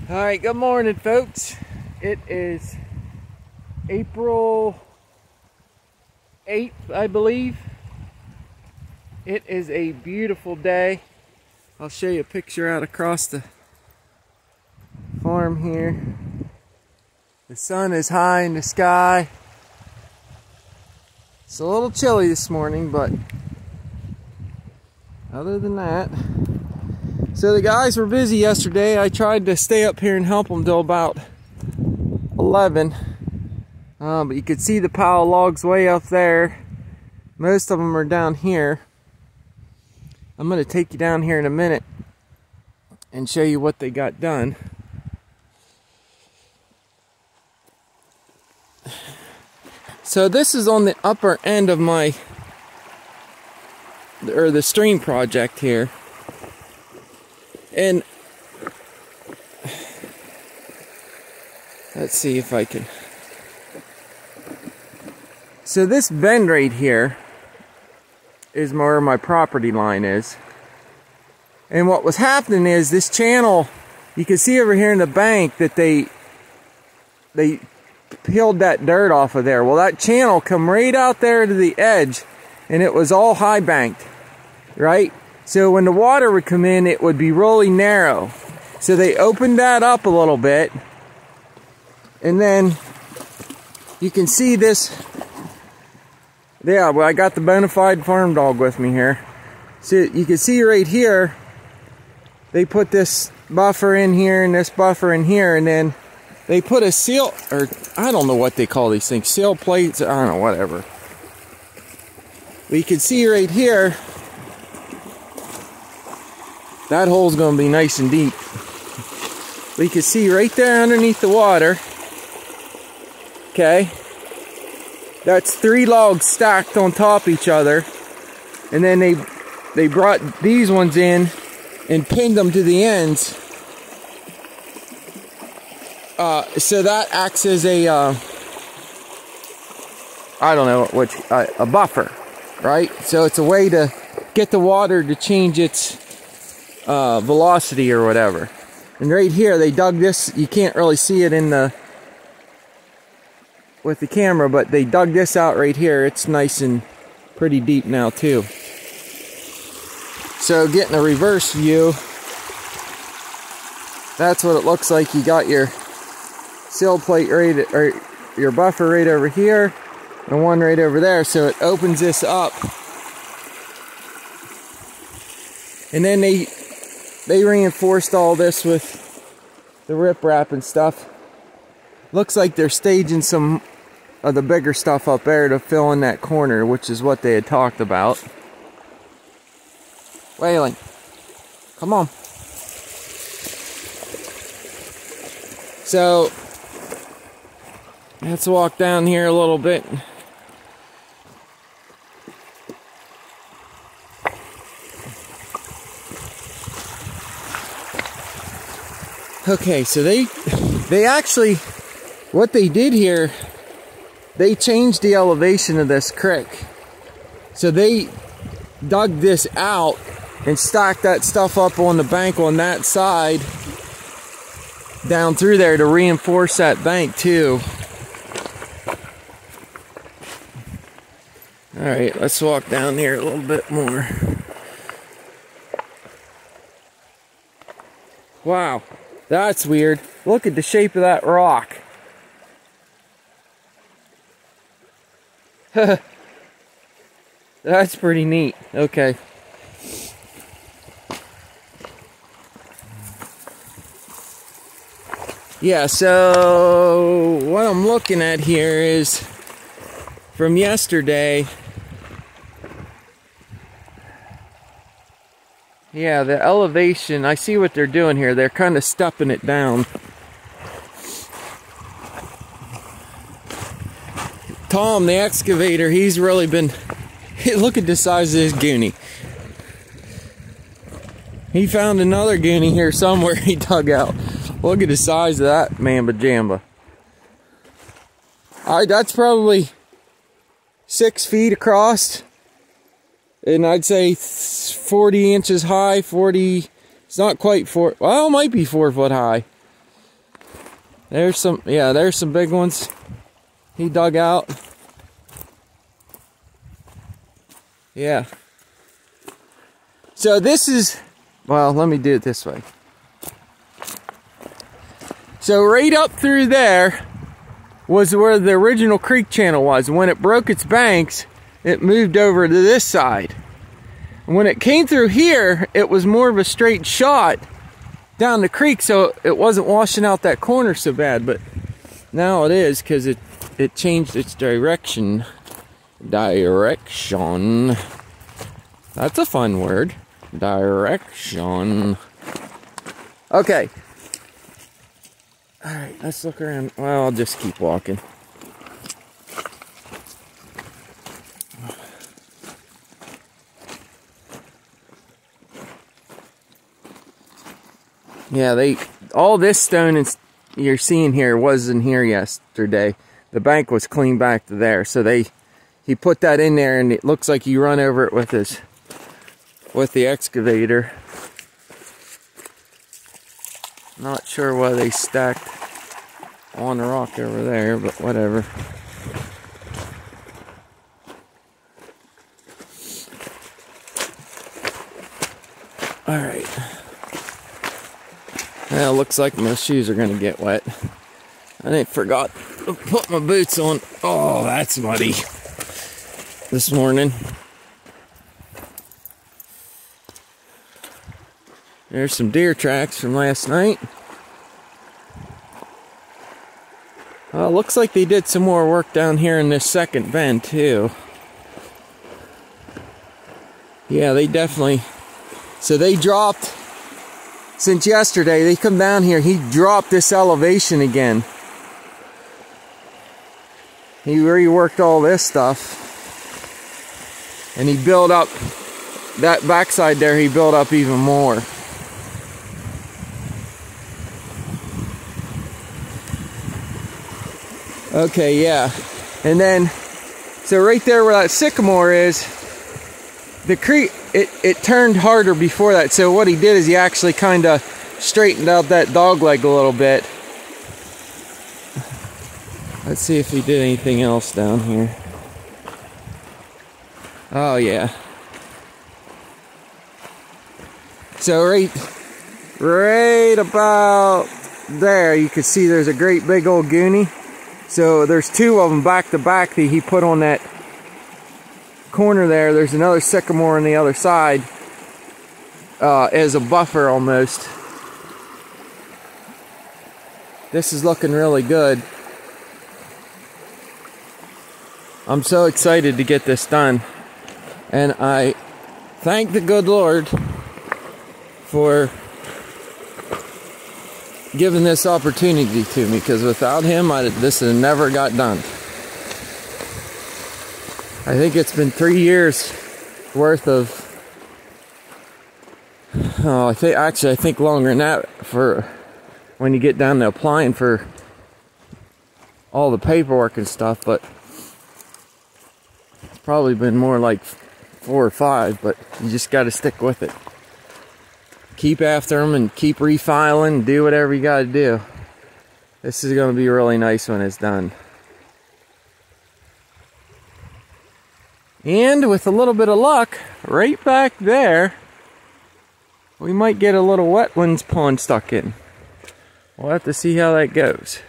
Alright, good morning folks. It is April 8th, I believe. It is a beautiful day. I'll show you a picture out across the farm here. The sun is high in the sky. It's a little chilly this morning, but other than that. So the guys were busy yesterday. I tried to stay up here and help them till about 11. But you could see the pile of logs way up there. Most of them are down here. I'm going to take you down here in a minute and show you what they got done. So this is on the upper end of the stream project here. And let's see if I can. So this bend right here is where my property line is. And what was happening is this channel, you can see over here in the bank that they peeled that dirt off of there. Well, that channel come right out there to the edge, and it was all high banked, right? So when the water would come in, it would be really narrow. So they opened that up a little bit. And then you can see this. Yeah, well, I got the Bonafide farm dog with me here. So you can see right here, they put this buffer in here and this buffer in here. And then they put a seal, or I don't know what they call these things. Seal plates, I don't know, whatever. But you can see right here, that hole's going to be nice and deep. But you can see right there underneath the water, okay, that's 3 logs stacked on top of each other. And then they brought these ones in and pinned them to the ends. So that acts as a, I don't know, a buffer, right? So it's a way to get the water to change its velocity or whatever. And right here they dug this. You can't really see it with the camera, but they dug this out right here. It's nice and pretty deep now too. So getting a reverse view, that's what it looks like. You got your sill plate right, or your buffer right over here and one right over there. So it opens this up, and then they reinforced all this with the riprap and stuff. Looks like they're staging some of the bigger stuff up there to fill in that corner, which is what they had talked about. Whaling, come on. So let's walk down here a little bit. Okay, so they actually, what they did here, they changed the elevation of this creek. So they dug this out and stacked that stuff up on the bank on that side down through there to reinforce that bank too. Alright, let's walk down here a little bit more. Wow. That's weird. Look at the shape of that rock. That's pretty neat. Okay. Yeah, so what I'm looking at here is from yesterday. Yeah, the elevation, I see what they're doing here. They're kind of stepping it down. Tom, the excavator, he's really been... Look at the size of this goonie. He found another goonie here somewhere he dug out. Look at the size of that mamba jamba. Alright, that's probably 6 feet across. And I'd say 40 inches high, 40, it's not quite 4, well, it might be 4 foot high. There's some, yeah, there's some big ones he dug out. Yeah. So this is, well, let me do it this way. So right up through there was where the original creek channel was. When it broke its banks, it moved over to this side. And when it came through here, it was more of a straight shot down the creek, so it wasn't washing out that corner so bad. But now it is, because it changed its direction. Direction. That's a fun word. Direction. Okay. Alright, let's look around. Well, I'll just keep walking. Yeah, all this stone you're seeing here wasn't here yesterday. The bank was clean back to there. So he put that in there, and it looks like you run over it with the excavator. Not sure why they stacked on the rock over there, but whatever. Alright. Well, looks like my shoes are gonna get wet. I forgot to put my boots on. Oh, that's muddy this morning. There's some deer tracks from last night. Well, looks like they did some more work down here in this second bend too. Yeah, they definitely. So they dropped, since yesterday, they come down here, he dropped this elevation again. He reworked all this stuff. And he built up, that backside there, he built up even more. Okay, yeah. And then, so right there where that sycamore is, the creek, it turned harder before that. So what he did is he actually kind of straightened out that dog leg a little bit. Let's see if he did anything else down here. Oh, yeah. So right about there, you can see there's a great big old goonie. So there's two of them back to back that he put on that corner there. There's another sycamore on the other side as a buffer almost. This is looking really good. I'm so excited to get this done. And I thank the good Lord for giving this opportunity to me, because without him, this would never got done. I think it's been 3 years worth of, I think longer than that for when you get down to applying for all the paperwork and stuff, but it's probably been more like 4 or 5, but you just got to stick with it. Keep after them and keep refiling, do whatever you got to do. This is going to be really nice when it's done. And with a little bit of luck, right back there, we might get a little wetlands pond stuck in. We'll have to see how that goes.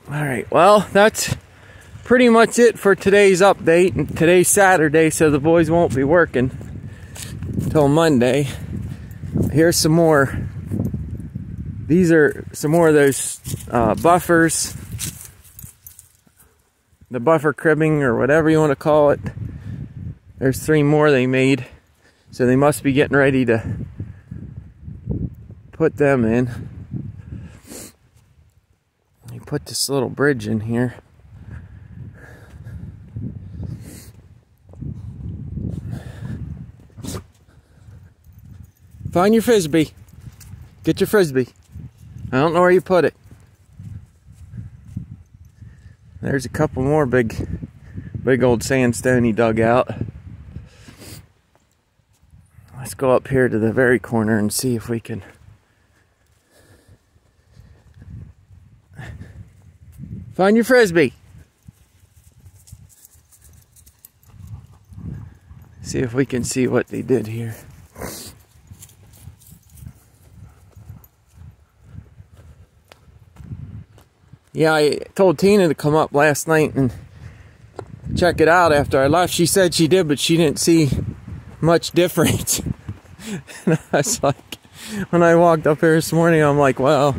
Alright, well, that's pretty much it for today's update. And today's Saturday, so the boys won't be working until Monday. Here's some more. These are some more of those buffers. The buffer cribbing, or whatever you want to call it. There's 3 more they made. So they must be getting ready to put them in. Let me put this little bridge in here. Find your frisbee. Get your frisbee. I don't know where you put it. There's a couple more big old sandstone he dug out. Let's go up here to the very corner and see if we can Find your Frisbee. See if we can see what they did here. Yeah, I told Tina to come up last night and check it out after I left. She said she did, but she didn't see much difference. And I was like, when I walked up here this morning, I'm like, well,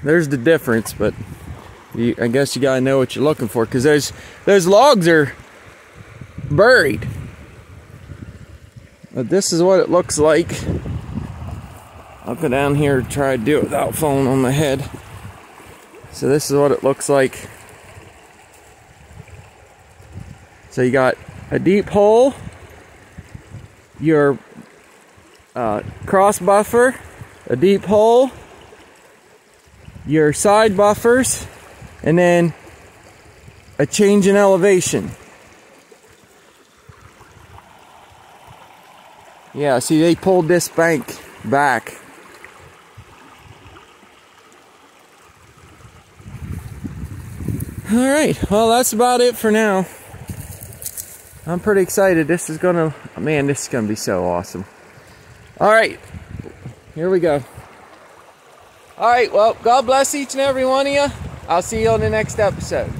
there's the difference, but I guess you gotta know what you're looking for, because those logs are buried. But this is what it looks like. I'll go down here and try to do it without falling on my head. So this is what it looks like. So you got a deep hole, your cross buffer, a deep hole, your side buffers, and then a change in elevation. Yeah, see, they pulled this bank back. Alright, well, that's about it for now. I'm pretty excited. This is gonna, man, this is gonna be so awesome. Alright, here we go. Alright, well, God bless each and every one of you. I'll see you on the next episode.